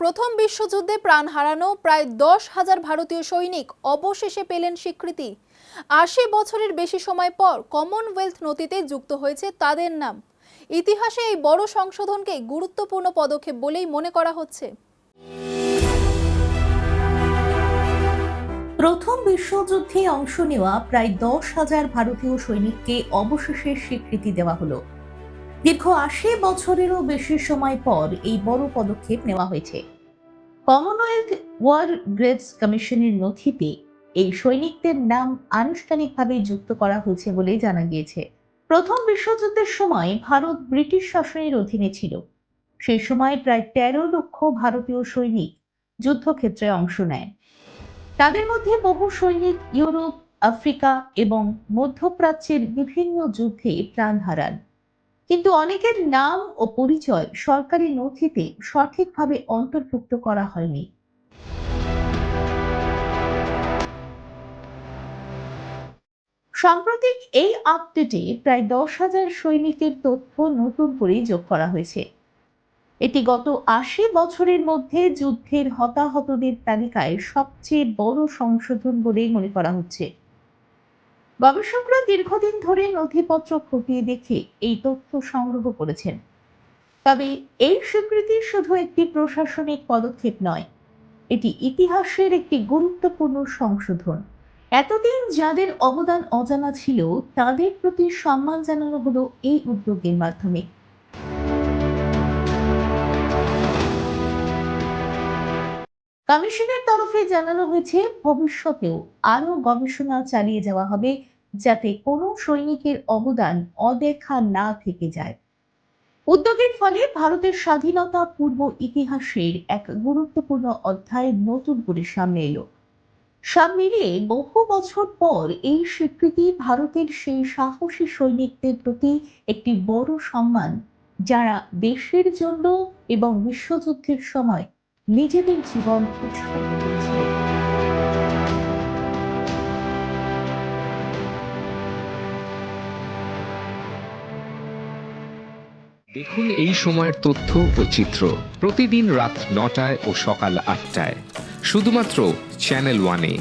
প্রথম বিশ্বযুদ্ধে প্রাণ হারানো প্রায় 10,000 ভারতীয় সৈনিক অবশেষে পেলেন স্বীকৃতি। ৮০ বছরের বেশি সময় পর কমনওয়েলথ নথিতে যুক্ত হয়েছে তাদের নাম। ইতিহাসে এই বড় সংশোধনকে গুরুত্বপূর্ণ পদক্ষেপ বলেই মনে করা হচ্ছে। প্রথম বিশ্বযুদ্ধে অংশ নেওয়া প্রায় 10,000 ভারতীয় সৈনিককে অবশেষে স্বীকৃতি দেওয়া হলো। দীর্ঘ ৮০ বছরেরও বেশি সময় পর এই বড় পদক্ষেপ নেওয়া হয়েছে। কমনওয়েলথ ওয়ার গ্রেভস কমিশনের নথিতে এই সৈনিকদের নাম আনুষ্ঠানিকভাবে যুক্ত করা হয়েছে বলে জানা গিয়েছে। প্রথম বিশ্বযুদ্ধের সময় ভারত ব্রিটিশ শাসনের অধীনে ছিল। সেই সময় প্রায় 13 লক্ষ ভারতীয় সৈনিক যুদ্ধক্ষেত্রে অংশ নেয়। তাদের মধ্যে বহু সৈনিক ইউরোপ, আফ্রিকা এবং মধ্যপ্রাচ্যের বিভিন্ন যুদ্ধে প্রাণ হারান। কিন্তু অনেকের নাম ও পরিচয় সরকারি নথিতে সঠিকভাবে অন্তর্ভুক্ত করা হয়নি। সাম্প্রতিক এই আপডেটে প্রায় 10,000 সৈনিকের তথ্য নতুন করে যোগ করা হয়েছে। এটি গত ৮০ বছরের মধ্যে যুদ্ধের হতাহতদের তালিকায় সবচেয়ে বড় সংশোধন বলে মনে করা হচ্ছে। গবেষকরা দীর্ঘদিন ধরে নথিপত্র খতিয়ে দেখে এই তথ্য সংগ্রহ করেছেন। তবে এই স্বীকৃতি শুধু একটি প্রশাসনিক পদক্ষেপ নয়, এটি ইতিহাসের একটি গুরুত্বপূর্ণ সংশোধন। এতদিন যাদের অবদান অজানা ছিল তাদের প্রতি সম্মান জানানো হলো এই উদ্যোগের মাধ্যমে। কমিশনের তরফে জানানো হয়েছে ভবিষ্যতেও আরো গবেষণা চালিয়ে যাওয়া হবে, যাতে কোনো সৈনিকের অবদান অদেখা না থেকে যায়। উদ্যোগের ফলে ভারতের স্বাধীনতা পূর্ব ইতিহাসের এক গুরুত্বপূর্ণ অধ্যায় নতুন করে সামনে এলো। সব মিলিয়ে বহু বছর পর এই স্বীকৃতি ভারতের সেই সাহসী সৈনিকদের প্রতি একটি বড় সম্মান, যারা দেশের জন্য এবং বিশ্বযুদ্ধের সময় নিজেদের জীবন উৎসর্গ করেছিলেন। দেখুন এই সময়ের তথ্য ও চিত্র প্রতিদিন রাত ৯টায় ও সকাল ৮টায় শুধুমাত্র চ্যানেল ওয়ানে।